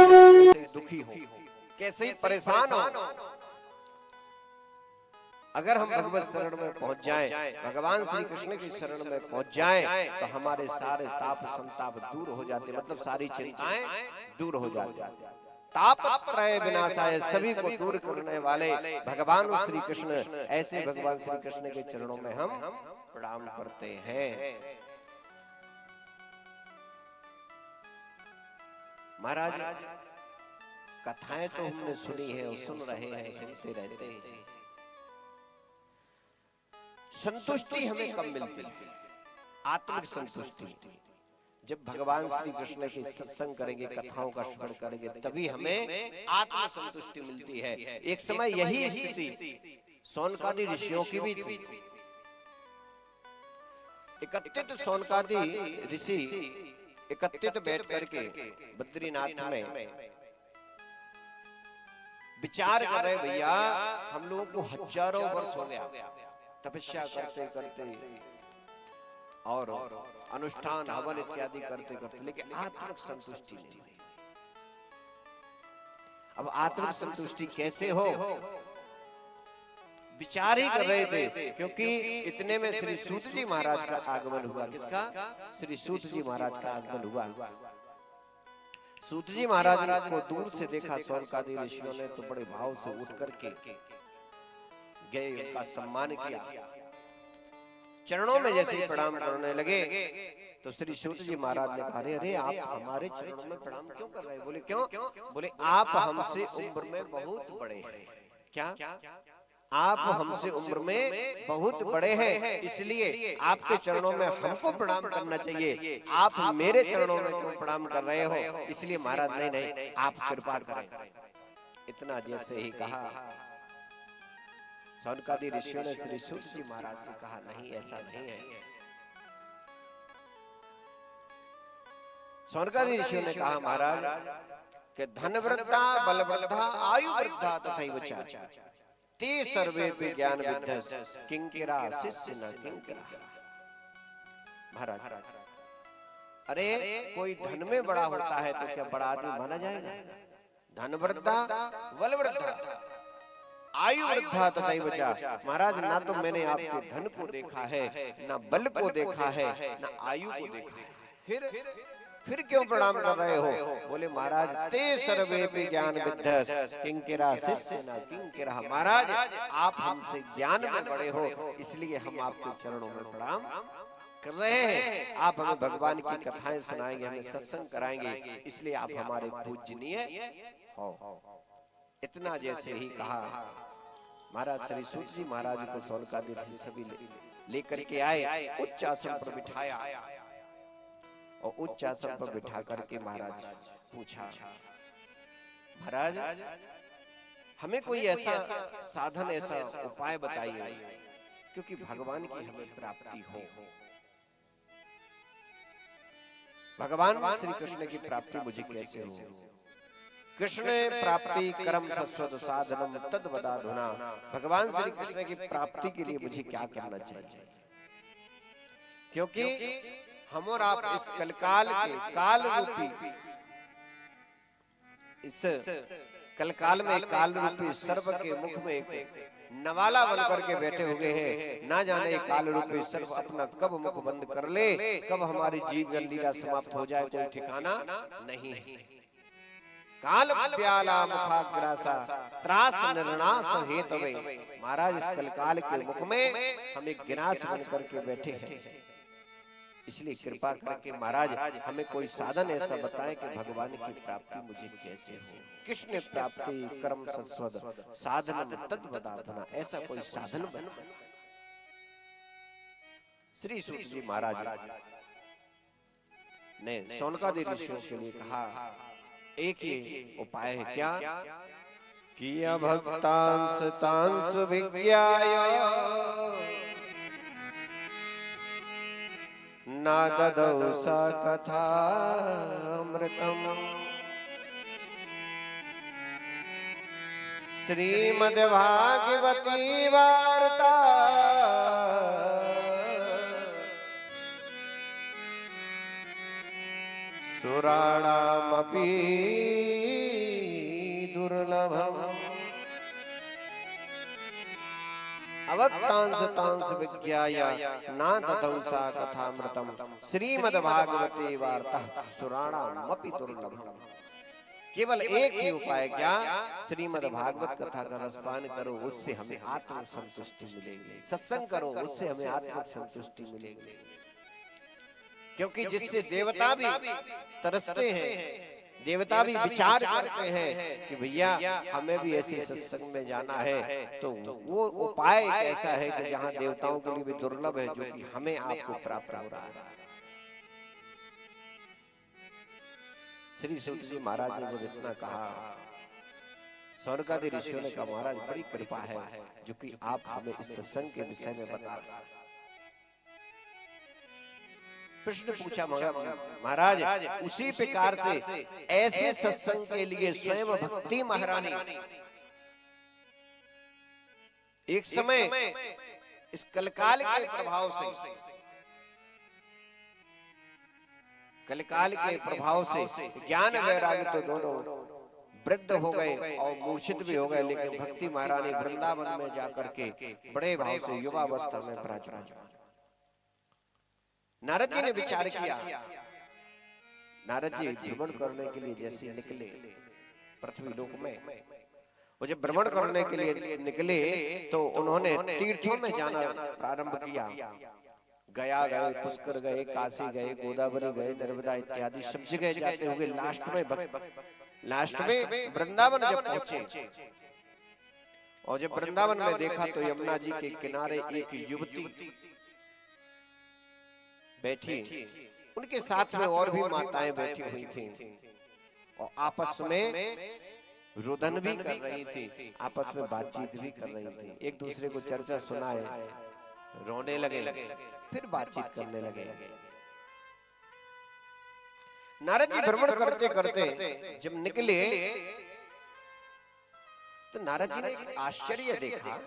कैसे दुखी हो, कैसे परेशान हो, अगर हम भगवत शरण में पहुंच जाएं, भगवान श्री कृष्ण की शरण में पहुंच जाएं, तो हमारे सारे ताप संताप दूर हो जाते, मतलब सारी चिंताएं दूर हो जाती। तापत्रय विनाशाय, सभी को दूर करने वाले भगवान श्री कृष्ण, ऐसे भगवान श्री कृष्ण के चरणों में हम प्रणाम करते हैं। महाराज, कथाएं तो हमने सुनी है और सुन रहे हैं, सुनते रहते हैं। संतुष्टि हमें कब मिलती है? आत्मिक संतुष्टि। जब भगवान श्री कृष्ण के सत्संग करेंगे, कथाओं का श्रवण करेंगे, तभी हमें आत्म संतुष्टि मिलती है। एक समय यही स्थिति सौनकादि ऋषियों की भी थी। 31 सौनकादि ऋषि एकत्रित बैठ करके बद्रीनाथ में विचार कर रहे, भैया हम लोगों को हजारों वर्ष हो गया तपस्या करते करते और अनुष्ठान हवन इत्यादि करते करते, लेकिन आत्मिक संतुष्टि नहीं। अब आत्मिक संतुष्टि कैसे हो? विचार ही कर रहे थे, क्योंकि इतने में श्री सूत जी महाराज का आगमन हुआ। किसका? श्री सूत जी महाराज का आगमन हुआ। सूत जी महाराज को दूर से देखा सौनकादि ऋषियों ने, तो बड़े भाव से उठ करके गए, उनका सम्मान किया। चरणों में जैसे प्रणाम करने लगे तो श्री सूत जी महाराज ने कहा, अरे आप हमारे चरणों में प्रणाम क्यों कर रहे हैं? बोले क्यों? बोले आप हमसे उम्र में बहुत बड़े हैं। क्या? आप हमसे उम्र में बहुत बड़े हैं, इसलिए आपके चरणों में हमको प्रणाम करना चाहिए। आप मेरे चरणों में क्यों प्रणाम कर रहे हो? इसलिए महाराज, नहीं, आप कृपा करें। इतना जैसे ही कहा, सौनकादि ऋषियों ने श्री सूत जी महाराज से कहा, नहीं, ऐसा नहीं है। सौनकादि ऋषियों ने कहा, महाराज कि धन वृद्धा, बल वृद्धा, आयु वृद्धा तथैव च ते सर्वेपि ज्ञान विद्धस् किंकिरा शिष्य न किंकिरा। महाराज, अरे कोई धन में बड़ा होता है तो क्या बड़ा आदमी माना जाएगा? धन वृद्धा, बल वृद्धा, आयु वृद्धा तथैव च। महाराज, ना तो मैंने आपके धन को देखा है, ना बल को देखा है, ना आयु को देखा है, फिर क्यों प्रणाम कर रहे हो? बोले महाराज, ते सर्वेपि ज्ञान विद्धस् किंकिरा शिष्य न किंकिरा। महाराज, आप हमसे ज्ञान में बड़े हो, इसलिए हम आपके चरणों में प्रणाम कर रहे हैं। आप हमें भगवान की कथाएं सुनाएंगे, हमें सत्संग कराएंगे, इसलिए आप हमारे पूजनीय हो। इतना जैसे ही कहा, महाराज श्री सूत जी महाराज को सौनकादि ऋषि सभी लेकर के आए, उच्च आसन पर बिठाया और उच्च आसन पर बिठा करके महाराज पूछा, महाराज हमें कोई ऐसा साधन, ऐसा उपाय बताइए, क्योंकि भगवान की हमें प्राप्ति हो। भगवान श्री कृष्ण की प्राप्ति मुझे कैसे हो? कृष्ण प्राप्ति कर्म सस्वद साधनम तद वदाधुना। भगवान श्री कृष्ण की प्राप्ति के लिए मुझे क्या करना चाहिए? क्योंकि हम और आप इस कलकाल के काल रूपी, इस कलकाल में काल रूपी सर्प के मुख में एक नवाला बन करके बैठे हुए हैं। ना जाने काल रूपी सर्प अपना कब मुख बंद कर ले, कब हमारी जीवन लीला समाप्त हो जाए, कोई ठिकाना नहीं है। काल प्याला मुखाग्रासा त्रास निर्नाश हेतवे। महाराज, इस कलकाल के मुख में हम एक गिनाश बन करके बैठे हैं, इसलिए कृपा करके महाराज हमें कोई साधन ऐसा बताएं कि भगवान की प्राप्ति मुझे कैसे हो। कृष्ण प्राप्ति कर्म सस्वद साधन तद वदाधुना, ऐसा कोई साधन बन। श्री सूत जी महाराज ने सौनकादि ऋषियों के लिए कहा, एक ही उपाय है। क्या? किया भक्तांस तांस विज्ञाय ना ददौ सा कथामृतम् श्रीमद्भागवती वार्ता सुराणामपि दुर्लभम् अवक्तांश विज्ञाय ना तदंसा कथामृतम् श्रीमद्भागवते वार्ता सुराणामपि दुर्लभम्। केवल एक ही उपाय क्या, श्रीमद् भागवत कथा का रसपान करो, उससे हमें आत्मिक संतुष्टि मिलेगी। सत्संग करो, उससे हमें आत्मिक संतुष्टि मिलेगी। क्योंकि जिससे देवता भी तरसते हैं, देवता भी विचार करते हैं कि भैया हमें भी ऐसे सत्संग में जाना है, तो वो उपाय ऐसा है कि जहाँ देवताओं के लिए भी दुर्लभ है, जो कि हमें आपको प्राप्त हो रहा है। श्री सूत जी महाराज ने जब इतना कहा, स्वर्गादि ऋषियों ने कहा महाराज बड़ी कृपा है जो कि आप हमें इस सत्संग के विषय में बता रहे। प्रश्न पूछा महाराज उसी प्रकार से ऐसे सत्संग के लिए स्वयं भक्ति महारानी एक समय इस कलकाल के प्रभाव से, कलकाल के प्रभाव से ज्ञान वैराग्य तो दोनों वृद्ध हो गए और मूर्छित भी हो गए, लेकिन भक्ति महारानी वृंदावन में जाकर के बड़े भाव से युवावस्था में विराजमान। नारद जी ने विचार किया, नारद जी भ्रमण करने के लिए जैसे निकले पृथ्वी लोक में, वो जब भ्रमण करने के लिए निकले तो उन्होंने तीर्थों में जाना प्रारंभ किया। गया गए, पुष्कर गए, काशी गए, गोदावरी गए, नर्मदा इत्यादि सब जगह जाते हुए लास्ट में वृंदावन जब पहुंचे और जब वृंदावन में देखा तो यमुना जी के किनारे एक युवती बैठी, उनके साथ में और भी माताएं बैठी हुई थी और आपस में रुदन भी कर रही थी, आपस में बातचीत भी कर रही थी। एक दूसरे को चर्चा सुनाए, रोने लगे, फिर बातचीत करने लगे। नारद जी भ्रमण करते करते जब निकले तो नारद जी ने एक आश्चर्य देखा।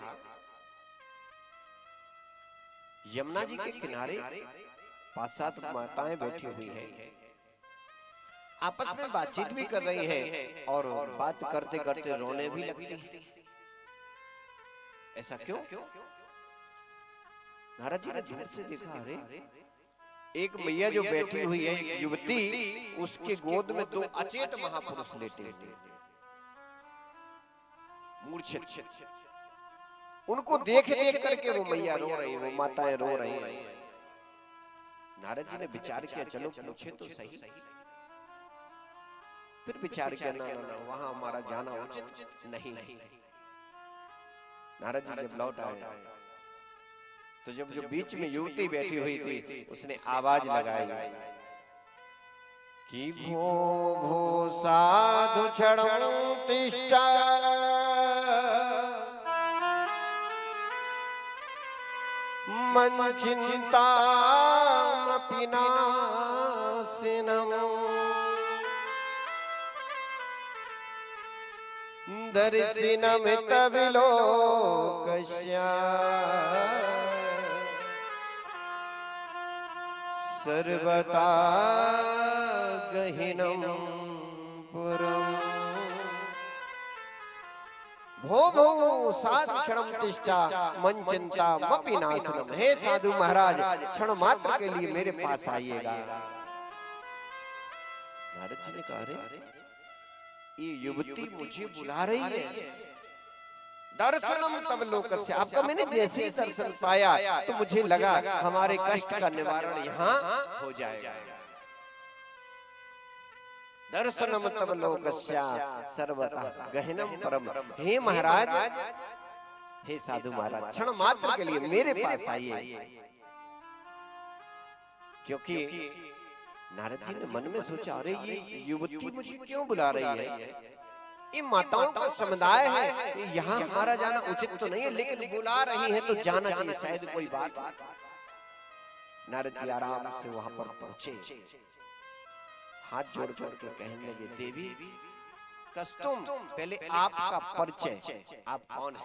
यमुना जी के किनारे 5-7 माताएं बैठी हुई हैं, आपस में बातचीत भी कर रही हैं और बात करते करते रोने भी लगती हैं। ऐसा क्यों? नारद जी ने दूर से देखा, अरे एक मैया जो बैठी हुई है, एक युवती, उसके गोद में 2 अचेत महापुरुष लेटे हुए, मूर्छित। उनको देख देख करके वो मैया रो रही, वो माताएं रो रही हैं। नारद जी ने विचार किया, चलो पूछे तो सही। फिर विचार किया, ना वहां हमारा जाना उचित नहीं। नारद जी जब लौट आए तो जब जो बीच में युवती बैठी हुई थी उसने आवाज लगाई कि भो भो साधु क्षणं तिष्ठा मन चिंतामपि नाशिनम् दर्शनमित विलोकस्य सर्वथा गहिनं पुरम्। भो भो साधु क्षणं तिष्ठा मन चिंतामपि नाशनम्। हे साधु महाराज, क्षण मात्र के लिए मेरे पास आइएगा। नारद जी ने कहा, अरे ये युवती मुझे बुला रही है। दर्शनम तब लोकस्य, आपका मैंने जैसे ही दर्शन पाया तो मुझे लगा हमारे कष्ट का निवारण यहाँ हो जाएगा। दर्शनम तब लोकस्य सर्वतः गहनम परम। हे महाराज, हे साधु महाराज, क्षण मात्र के लिए मेरे पास आइए। क्योंकि नारद जी ने मन में सोचा, अरे ये युवती मुझे क्यों बुला रही है? ये माताओं का समुदाय है, यहाँ हमारा जाना उचित तो नहीं है, लेकिन बुला रही है तो जाना चाहिए, शायद कोई बात। नारद जी आराम से वहां पर पहुंचे, हाथ जोड़ जोड़ के कहने लगे, देवी कस्तुम, पहले आपका परिचय, आप कौन है?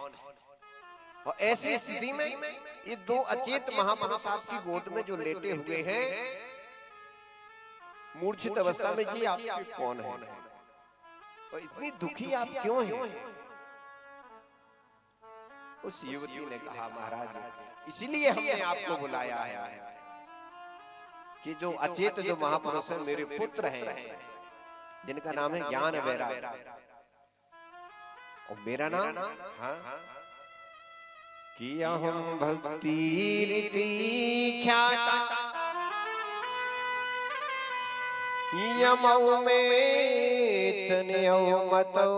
और ऐसी स्थिति में ये 2 अचेत महापुरुष आपकी गोद में जो लेटे हुए हैं, मूर्छित अवस्था में जी आप कौन है और इतनी दुखी आप क्यों हैं? उस युवती ने कहा महाराज इसीलिए हमने आपको बुलाया है कि जो अचेत जो महापुरुष है मेरे पुत्र हैं जिनका नाम है ज्ञान वैराग और मेरा नाम हाँ कि अहम भक्ति रीति ख्याता यमौ में तनयौ मतौ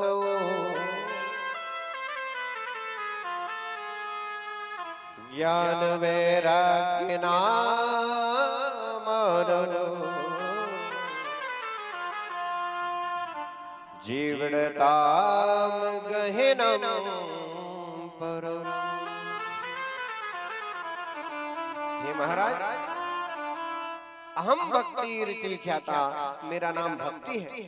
ज्ञान वैराग्य नाम जीवड़ताम गहनम पर। हे महाराज अहम भक्ति रीति ख्याता मेरा नाम भक्ति है।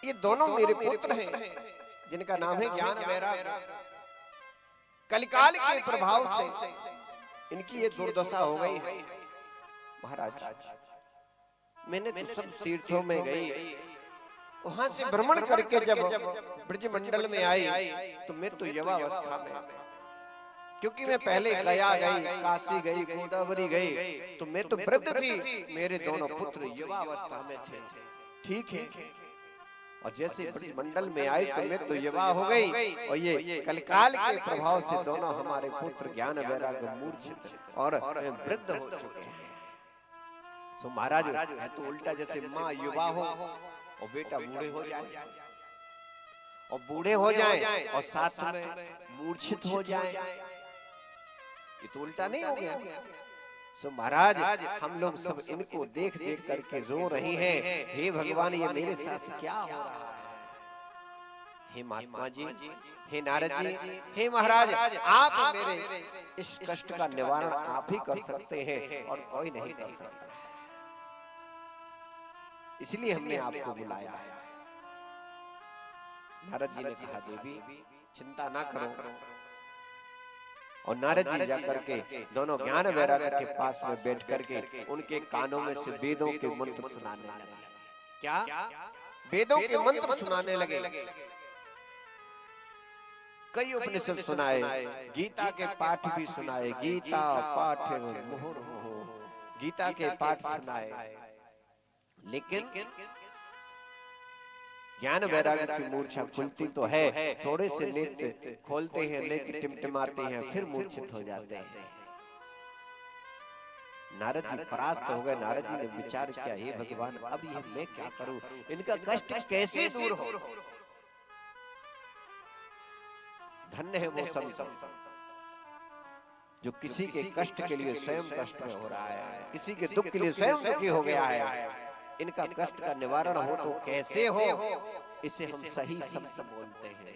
ये दोनों मेरे पुत्र हैं जिनका नाम है ज्ञान वैराग्य। कलिकाल के प्रभाव से इनकी ये दुर्दशा हो गई है। महाराज मैंने तो सब तीर्थों में गई वहां से भ्रमण करके जब ब्रज मंडल में आई तो मैं तो युवावस्था में, क्योंकि मैं पहले गया गई काशी गई गोदावरी गई तो मैं तो वृद्ध थी, मेरे दोनों पुत्र युवावस्था में थे। ठीक है और जैसे ब्रज मंडल में आई तो मैं तो युवा हो गई और ये कलिकाल के प्रभाव से दोनों हमारे पुत्र ज्ञान वैराग्य मूर्छित और वृद्ध हो चुके हैं। सो महाराज है तो उल्टा, जैसे माँ युवा हो और बेटा बूढ़े हो जाए और बूढ़े हो जाए और साथ में मूर्छित हो जाए, ये तो उल्टा नहीं हो गया? सो महाराज हम लोग सब इनको देख देख करके रो रहे हैं, हे भगवान ये मेरे साथ क्या हो रहा है? हे महात्मा जी, हे नारद जी, हे महाराज आप मेरे इस कष्ट का निवारण आप ही कर सकते हैं और कोई नहीं कर सकता, इसलिए हमने आपको बुलाया है। नारद जी ने कहा देवी चिंता ना करो और नारद जी जाकर के दोनों ज्ञान वैराग्य के पास में बैठ करके उनके कानों में से वेदों के मंत्र सुनाने लगे। क्या वेदों के मंत्र सुनाने लगे? कई उपनिषद सुनाए, गीता के पाठ भी सुनाए, गीता पाठ मुहुर्मुहु गीता के पाठ सुनाए, लेकिन ज्ञान वैराग्य की मूर्छा खुलती तो है, थोड़े से नेत्र खोलते हैं, नेत्र टिमटिमाते हैं, फिर मूर्छित हो जाते हैं। नारद जी परास्त हो गए। नारद जी ने विचार किया, हे भगवान अब ये मैं क्या करूं, इनका कष्ट कैसे दूर हो? धन्य है वो संत जो किसी के कष्ट के लिए स्वयं कष्ट में हो रहा है, किसी के दुख के लिए स्वयं दुखी हो गया है। इनका कष्ट का निवारण हो तो कैसे हो, इसे हम सही शब्द बोलते हैं।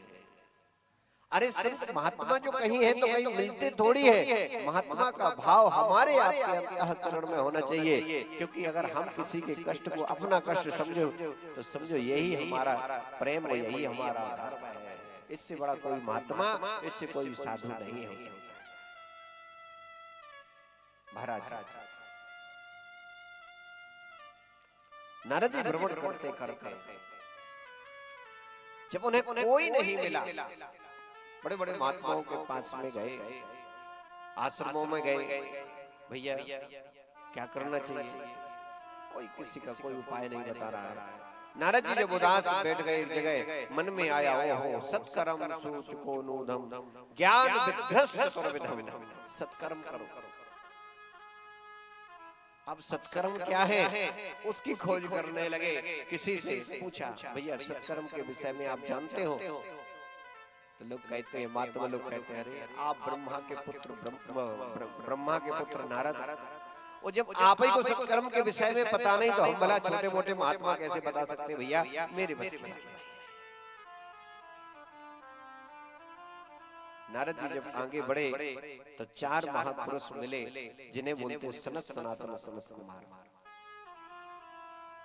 अरे संत महात्मा जो कहीं है तो कहीं मिलते थोड़ी है। महात्मा का भाव हमारे आपके अंतःकरण में होना चाहिए, क्योंकि अगर हम किसी के कष्ट को अपना कष्ट समझो तो समझो यही हमारा प्रेम है, यही हमारा धर्म है। इससे बड़ा कोई महात्मा, इससे कोई साधु नहीं हो सकता। महाराज नारद जी भ्रमण करते करते जब उन्हें कोई नहीं मिला, बड़े बड़े महात्माओं के पास में गए, आश्रमों में गए, भैया क्या करना चाहिए? कोई किसी का कोई उपाय नहीं बता रहा है। नारद जी जब उदास बैठ गए एक जगह, मन में आया ओहो सत्कर्म सोच को नूधम ज्ञान विध्वस्त सर्वविधम, सत्कर्म करो। अब सत्कर्म क्या है उसकी खोज करने लगे। किसी से पूछा, भैया सत्कर्म के विषय में आप जानते हो? तो लोग कहते हैं, महात्मा लोग कहते हैं, अरे आप ब्रह्मा के पुत्र नारद, और जब आप ही को सत्कर्म के विषय में पता नहीं तो हम भला छोटे मोटे महात्मा कैसे बता सकते? भैया मेरे बस की। नारद जी जब आगे बढ़े तो चार महापुरुष मिले जिन्हें बोलते सनत सनातन सनत कुमार।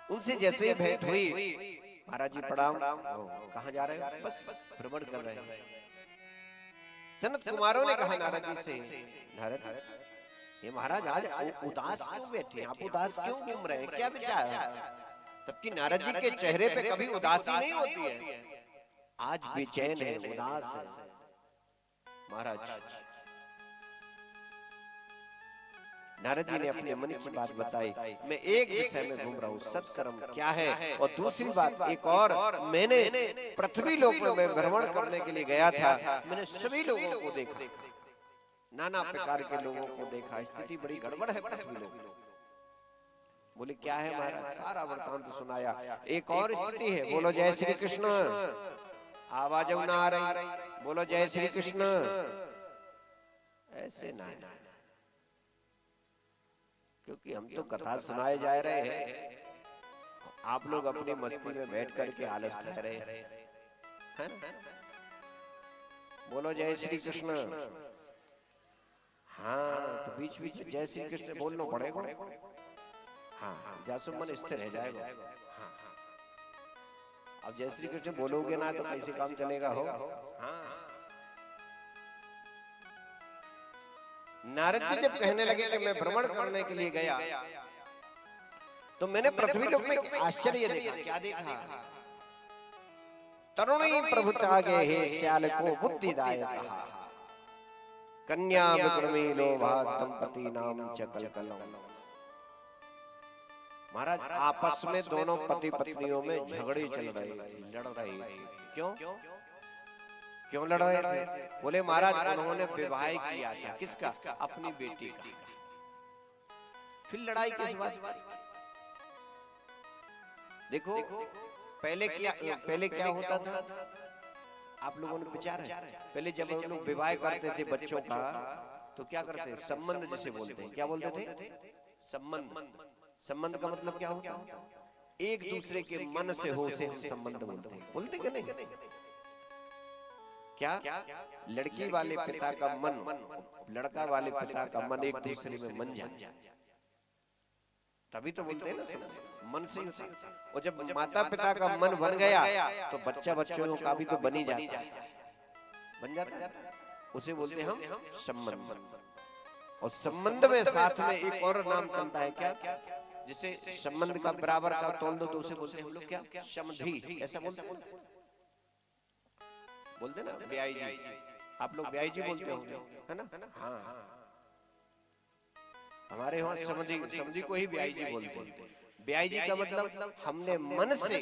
उनसे जैसे भेंट हुई, महाराज जी प्रणाम, कहाँ जा रहे हो? बस भ्रमण कर रहे हैं। सनत कुमारों ने कहा नारद जी से, नारद ये महाराज आज उदास क्यों बैठे, आप उदास क्यों घूम रहे हैं, क्या विचार है? तबकि नारद जी के चेहरे पे कभी उदासी नहीं होती है, आज बेचैन है, उदास है महाराज। नारद जी ने अपने मन की बात बताई, मैं एक विषय में घूम रहा हूँ, सत्कर्म क्या है, और दूसरी बात एक और, मैंने पृथ्वी लोक में मैं भ्रमण करने के लिए गया था, मैंने सभी लोगों को देखा, नाना प्रकार के लोगों को देखा, स्थिति बड़ी गड़बड़ है पृथ्वी लोक। बोले क्या है महाराज, सारा वृतांत सुनाया। एक और स्थिति है, बोलो जय श्री कृष्ण, आवाज ना आ रही, बोलो जय श्री कृष्ण। ऐसे ना, क्योंकि हम तो कथा सुनाए जा रहे हैं, आप लोग अपनी मस्ती में बैठ करके आलस कर रहे हैं ना? बोलो जय श्री कृष्ण। हाँ, तो बीच बीच जय श्री कृष्ण बोलना पड़ेगा। हाँ, जैसे मन स्थिर रह जाएगा। हाँ, अब जय श्री कृष्ण बोलोगे ना तो कैसे काम चलेगा हो। हाँ, नारद जी जब कहने लगे कि मैं भ्रमण करने के लिए गया, तो मैंने पृथ्वी लोक में आश्चर्य देखा। क्या देखा? तरुणी प्रभु त्यागे हे श्याल को बुद्धिदायक कहा, कन्या विक्रमी लोभा दंपति नाम चकल कलम। महाराज आपस में दोनों पति पत्नियों में झगड़े चल रहे थे, लड़ रहे थे। क्यों क्यों लड़ रहे थे? बोले महाराज उन्होंने विवाह किया था, किसका? अपनी बेटी का। फिर लड़ाई किस बात? देखो पहले क्या होता था, आप लोगों ने विचार है? पहले जब हम लोग विवाह करते थे बच्चों का, तो क्या करते? संबंध जिसे बोलते हैं, क्या बोलते थे? संबंध। संबंध का मतलब क्या होता है? एक दूसरे के मन से हो से हम संबंध बोलते हैं, बोलते कि नहीं? क्या लड़की वाले पिता का मन, लड़का वाले पिता का मन एक दूसरे में मन जाए, तभी तो बोलते हैं ना, मन से ही होता है। और जब माता पिता का मन बन गया तो बच्चों का भी तो बन ही जाता है, बन जाता है, उसे बोलते हैं हम संबंध। और संबंध में साथ में एक और नाम चलता है, क्या? जिसे संबंध का बराबर का तोल दो तो उसे बोलते हैं हम लोग क्या? समधि। ऐसा बोलते ना, ब्याई जी। आप लोग ब्याई जी बोलते होंगे, है ना? हाँ, हमारे यहाँ समझी को ही ब्याई जी बोलते हैं। ब्याई जी का मतलब हमने मन से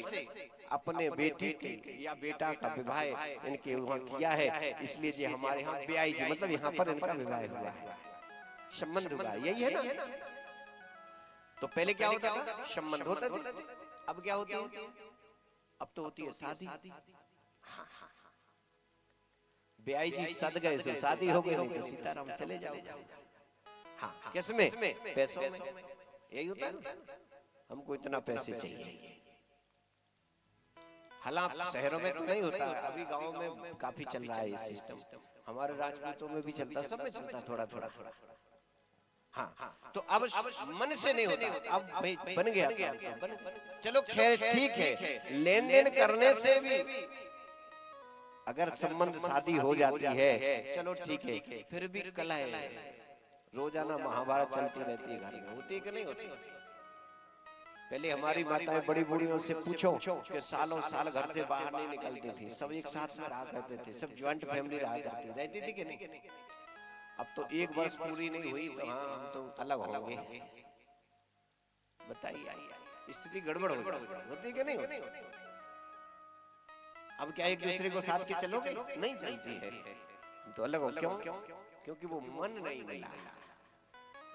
अपने बेटी के या बेटा का विवाह इनके वहाँ किया है, इसलिए जी हमारे यहाँ ब्याई जी, मतलब यहाँ पर इनका विवाह हुआ है, संबंध हुआ, यही है ना? तो पहले क्या होता था? संबंध होता था। अब क्या होती है? अब तो होती है शादी। ब्याई जी सद गए तो शादी हो गई, नहीं तो सीताराम चले जाओ। हाँ, किसमें? पैसों में। यही होता है, हमको इतना पैसे चाहिए। हालांकि शहरों में तो नहीं होता है, अभी गांव में काफी चल रहा है ये सिस्टम, हमारे राजपूतों में भी चलता, सब में चलता थोड़ा थोड़ा। हाँ, तो अब मन से नहीं होता, अब भाई बन गया तो चलो खैर ठीक है, लेन देन करने से भी अगर संबंध शादी हो जाती है, चलो ठीक है, फिर भी कला है, रोजाना महाभारत चलती रहती है घर में, होती कि नहीं होती? पहले हमारी माताएं बड़ी बूढ़ियों से पूछो कि सालों साल घर से बाहर नहीं निकलती थी, सब एक साथ में रहा करते थे, सब ज्वाइंट फैमिली रहा करती रहती थी कि नहीं? अब तो एक वर्ष पूरी नहीं हुई तो हाँ हम तो अलग होंगे। बताइए, स्थिति गड़बड़ होती कि नहीं होती? अब क्या एक दूसरे को साथ के चलोगे? नहीं चलती है, तो अलग हो। क्यों? क्योंकि वो मन नहीं मिला,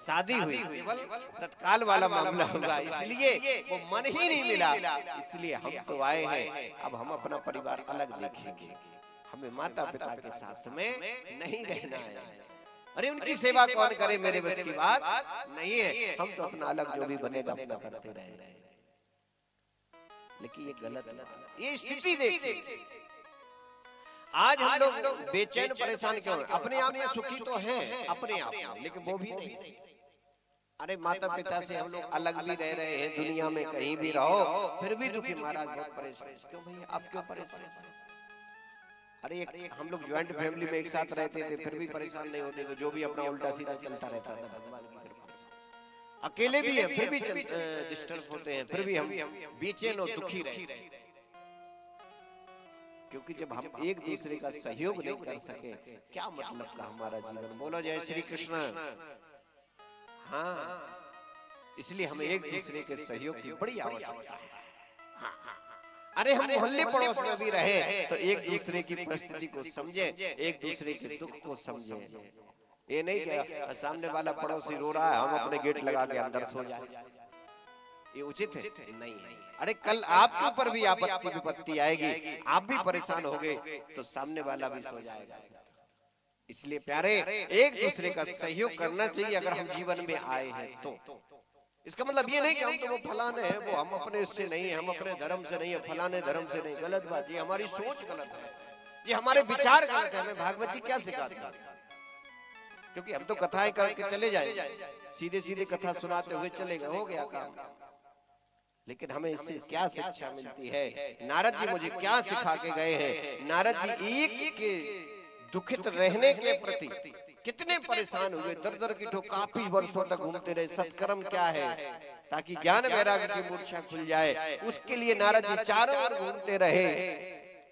शादी हुई केवल तत्काल वाला मामला होगा, इसलिए वो मन ही नहीं मिला, इसलिए हम तो आए हैं, अब हम अपना परिवार अलग देखेंगे, हमें माता पिता के साथ में नहीं रहना है। अरे उनकी सेवा कौन करे, मेरे बस की बात नहीं है, हम तो अपना अलग जो भी बनेगा अपना करते रहे। लेकिन ये गलत है, ये स्थिति देखिए, आज हम लोग बेचैन परेशान क्यों हैं? अपने आप में सुखी तो हैं अपने आप में, लेकिन वो भी नहीं। अरे माता पिता से हम लोग अलग भी रह रहे हैं, दुनिया में कहीं भी रहो फिर भी दुखी, महाराज बहुत परेशान। क्यों भैया आप क्यों परेशान? अरे हम लोग ज्वाइंट फैमिली में एक साथ रहते थे, फिर भी परेशान नहीं होते थे, जो भी अपना उल्टा सीधा चलता रहता था भगवान की कृपा से। अकेले भी हैं फिर भी डिस्टर्ब होते हैं, फिर भी हम बेचैन और दुखी रहे, क्योंकि जब हम एक दूसरे का सहयोग नहीं कर सके क्या मतलब का हमारा जीवन। बोलो जय श्री कृष्ण। हाँ, इसलिए हमें एक दूसरे के सहयोग की बड़ी आवश्यकता है। अरे हम मोहल्ले पड़ोस में भी रहे तो एक दूसरे की परिस्थिति को समझे, एक दूसरे के दुख को समझे। ये नहीं कि सामने वाला पड़ोसी रो रहा है हम अपने गेट लगा के अंदर सो जाए, ये उचित है? नहीं है। अरे कल आपके ऊपर भी आपत्ति विपत्ति आएगी, आप भी परेशान होगे तो सामने वाला भी सो जाएगा। इसलिए प्यारे एक दूसरे का सहयोग करना चाहिए अगर हम जीवन में आए हैं तो। इसका मतलब ये नहीं कि हम तो वो फलाने हैं, वो हम अपने उससे नहीं है, हम अपने धर्म से नहीं है, फलाने धर्म से नहीं। गलत बात, ये हमारी सोच गलत है, ये हमारे विचार गलत है। हमें भागवत जी क्या सिखाते हैं? क्योंकि हम तो कथाएं करके चले जाए, सीधे सीधे कथा सुनाते हुए चले गए, हो गया काम। लेकिन हमें इससे क्या शिक्षा मिलती है? नारद जी मुझे क्या सिखा के गए हैं? नारद जी एक के दुखित रहने के प्रति कितने परेशान हुए, दर दर की ठोकर काफी वर्षों तक घूमते रहे। सत्कर्म क्या है? ताकि ज्ञान वैराग्य की मूर्छा खुल जाए, उसके लिए नारद जी चारों ओर घूमते रहे,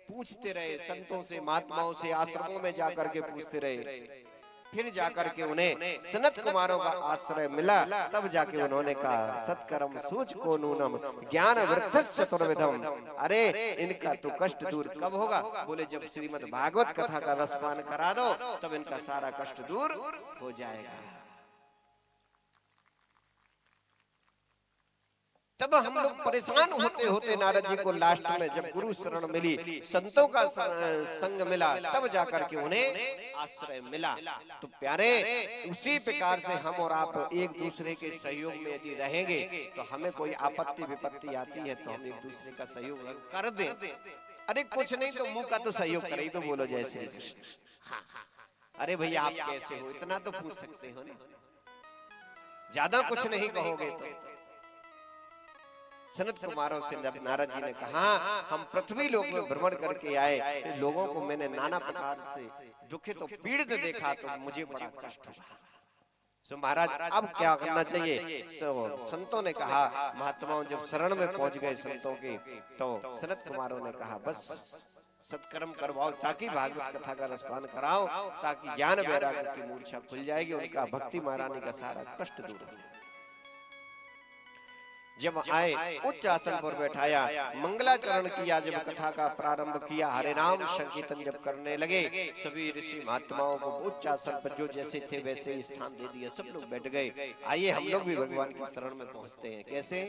पूछते रहे संतों से, महात्माओं से, आश्रमों में जाकर के पूछते रहे। फिर जाकर के उन्हें सनत कुमारों का आश्रय मिला, तब जाके उन्होंने कहा सत्कर्म सूच को नूनम ज्ञान वृद्धस् चतुर्विधम। अरे इनका तो कष्ट दूर कब होगा? बोले जब श्रीमद् भागवत कथा का रसपान करा दो तब इनका सारा कष्ट दूर हो जाएगा। तब हम लोग परेशान होते होते नारद जी को लास्ट में जब गुरु शरण मिली, संतों का संग मिला, तब जाकर के उन्हें आश्रय मिला। तो प्यारे उसी प्रकार से हम और आप एक दूसरे के सहयोग में यदि रहेंगे तो हमें कोई आपत्ति विपत्ति आती है तो हम एक दूसरे का सहयोग कर दें। अरे कुछ नहीं तो मुंह का तो सहयोग करे, तो बोलो जय श्री कृष्ण। अरे भैया आप कैसे हो इतना तो पूछ सकते हो ना, ज्यादा कुछ नहीं कहोगे तो। सनत कुमारों से जब नारद जी ने कहा हम पृथ्वी लोक में भ्रमण करके आए, लोगों को मैंने नाना प्रकार से दुखित तो पीड़ित देखा तो मुझे बड़ा कष्ट हुआ। सो महाराज अब क्या करना चाहिए? संतों ने कहा, महात्माओं जब शरण में पहुंच गए संतों के, तो सनत कुमारों ने कहा बस सत्कर्म करवाओ, ताकि भागवत कथा का रसपान कराओ, ताकि ज्ञान वैराग्य की मूर्छा खुल जाएगी, उनका भक्ति महारानी का सारा कष्ट दूर हो। जब आए उच्च आसन पर बैठाया, मंगलाचरण किया, जब कथा का प्रारंभ किया, हरे नाम संकीर्तन जब करने लगे, सभी ऋषि महात्माओं को उच्च आसन पर जो जैसे थे वैसे स्थान दे दिया, सब लोग बैठ गए। आइए हम लोग भी भगवान की शरण में पहुंचते हैं। कैसे?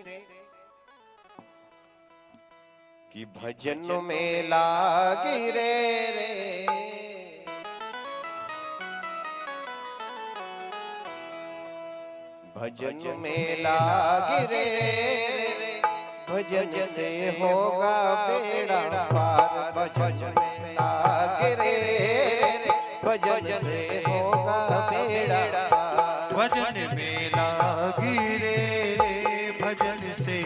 कि भजन में लागी रे भजन में लागी रे, भजन से होगा बेड़ा पार। भजन में लागी रे, भजन से होगा बेड़ा पार। भजन में लागी रे, भजन से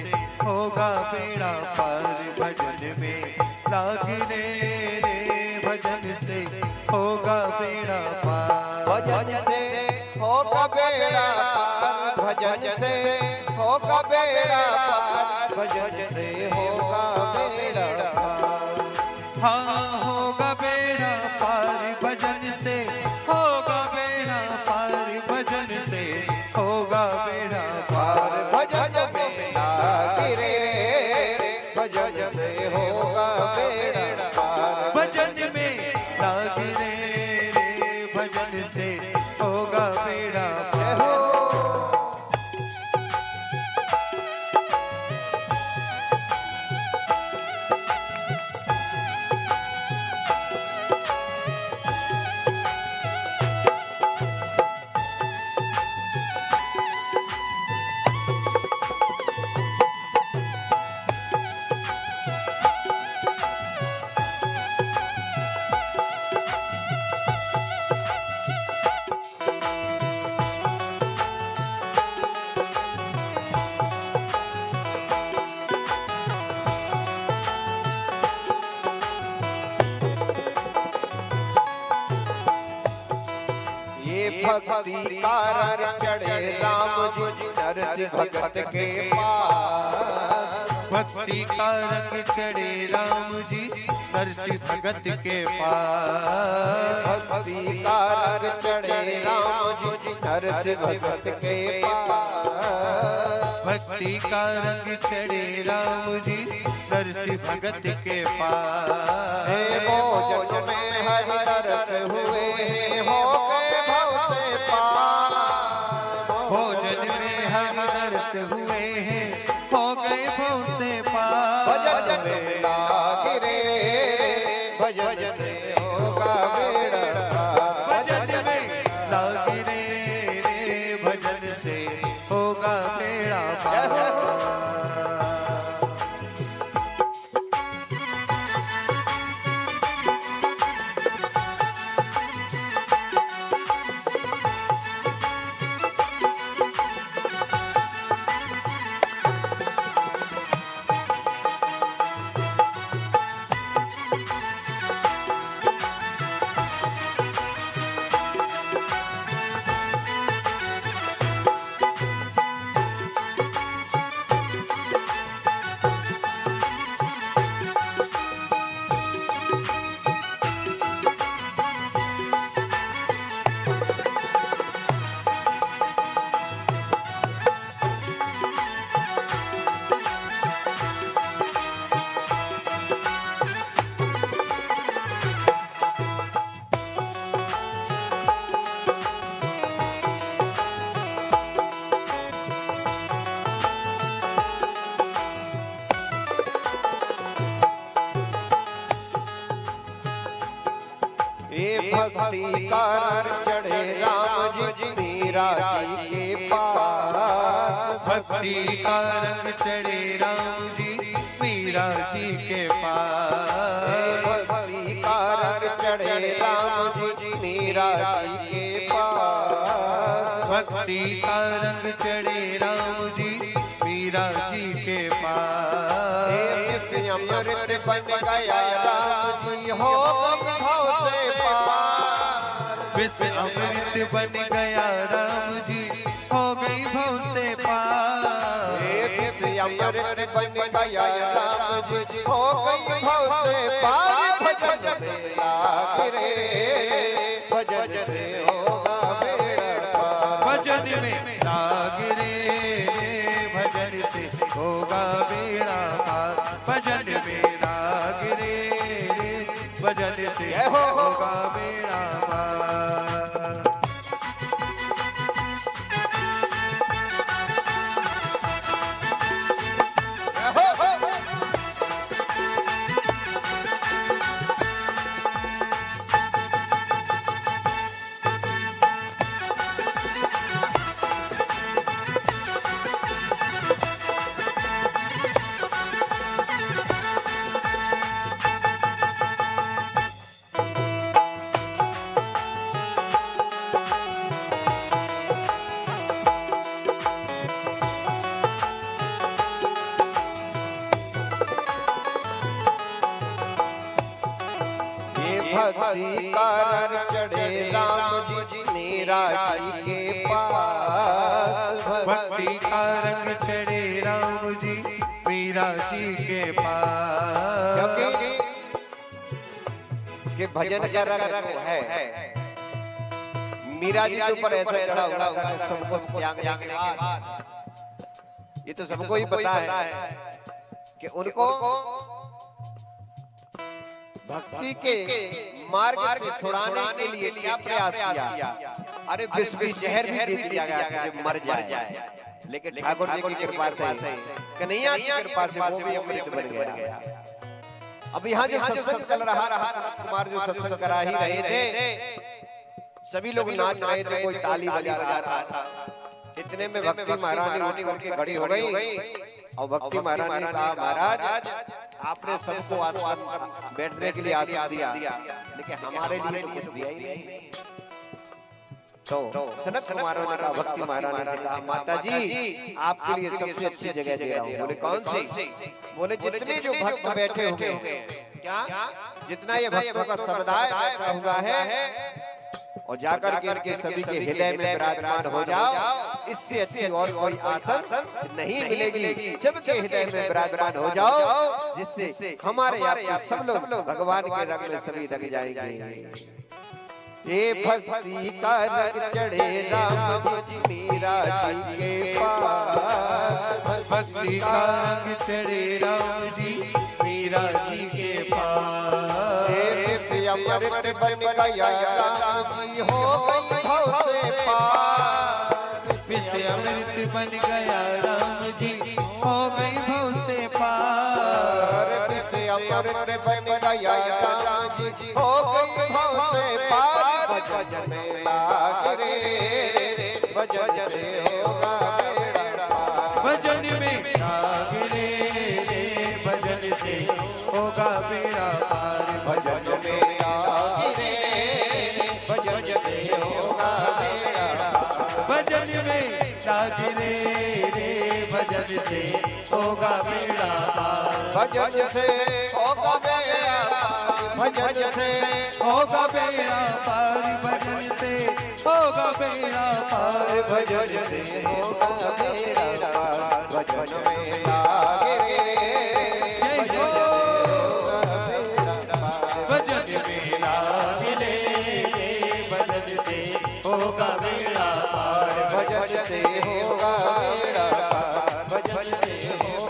होगा बेड़ा पार। भजन में लागी रे, भजन से होगा बेड़ा पार। भजन से होगा बेड़ा पार, भजन से होगा बेड़ा पार, भजन से होगा बेड़ा पार। हाँ होगा बेड़ा पार, भजन से होगा बेड़ा पार। भजन से होगा बेड़ा पार। भजन में लागी रे, भजन से होगा बेड़ा पार। भजन में लागी रे, भजन से होगा बेड़ा पार। भक्ति का रंग चढ़े राम जी नरसिंह भगत के पास। भक्ति का रंग चढ़े राम जी नरसिंह भगत के पास। भक्ति का रंग चढ़े राम जी नरसिंह भगत के पास। भक्ति का रंग चढ़े राम जी नरसिंह भगत के पास। भोजन में हरि दरस हुए हो गए भव से पार। भोजन में हरि दरस हुए हैं हो गए भव से पार। भजन में लागे रे भजन से होगा बेड़ा पार। भजन में लागे रे भजन से होगा बेड़ा पार। भक्ति का रंग चढ़े राम जी मीरा जी के पास। भक्ति का रंग चढ़े राम जी मीरा जी के पास। भक्ति का रंग चढ़े राम जी मीरा जी के पास। भक्ति का रंग चढ़े राम जी मीरा जी के पास। अमृत बन गया राम जी हो भव से पार। विश्व अमृत बन गया राम जी हो गई भव से पार। विश्व अमृत बन गया राम जी हो गई भव से पार। भजन में लागे रे भजन से होगा बेड़ा पार। भजन में लागे रे भजन से होगा बेड़ा पार। भजन में लागे रे भजन से होगा बेड़ा पार। भक्ति का रंग चढ़े राम जी मीरा जी के पास। भक्ति का रंग चढ़े राम जी मीरा जी के पास। कि भजन का रंग है मीरा जी के ऊपर ऐसा चढ़ा हुआ है सबको त्यागने के बाद। ये तो सबको ही पता है कि उनको भक्ति के मार्ग से छुड़ाने के लिए क्या प्रयास किया। अरे विष भी जहर भी दे दिया गया कि मर जाए, लेकिन ठाकुर जी की कृपा से कन्हैया की कृपा से वो भी अमृत बन गया। अब यहाँ जो सत्संग चल रहा सनत कुमार जो सत्संग करा ही रहे थे, सभी लोग नाच रहे थे, कोई ताली बजा रहा था। इतने में भक्ति महारानी उठ करके खड़ी हो गई और भक्ति महारानी ने कहा, महाराज आपने सबको आसन बैठने के लिए आसन दिया, लेकिन हमारे लिए तो कुछ दिया ही नहीं। तो सनत कुमार ने कहा, भक्ति महारानी से कहा, माता जी आपके लिए सबसे अच्छी जगह दे रहा हूँ। बोले कौन सी? बोले जितने जो भक्त बैठे होंगे, क्या जितना ये भक्तों का समुदाय बैठा हुआ है, और जाकर के इनके सभी के हृदय में विराजमान हो जाओ। इससे अच्छी और कोई आसन नहीं मिलेगी। सबके हृदय में विराजमान हो जाओ, जिससे हमारे आपके सब लोग भगवान के रंग में सभी रंग जाएंगे। ये भक्ति का रंग चढ़े राम जी मीरा जी के पास, भक्ति का रंग चढ़े राम जी मीरा जी के पास। ये अमृत बन गया राम जी हो गई भव से पार, विषय अमृत बन गया राम जी हो गई भव से पार। विषय अमृत बन गया राम जी हो गई भव से पार। भजन में लाग रे, भजन से होगा बेड़ा पार। भजन में लाग रे, भजन से होगा बेड़ा पार। भजन में लाग रे, भजन से होगा बेड़ा पार। भजन में लाग रे, भजन से होगा बेड़ा पार। भजन से होगा बेड़ा पार, भजन से होगा बेड़ा पार। भजन से होगा बेड़ा पार। भजन से होगा बेड़ा पार। भजन में लाग रे, जय हो। भजन में लाग रे, भजन से होगा बेड़ा पार। भजन से होगा बेड़ा पार। भजन से होगा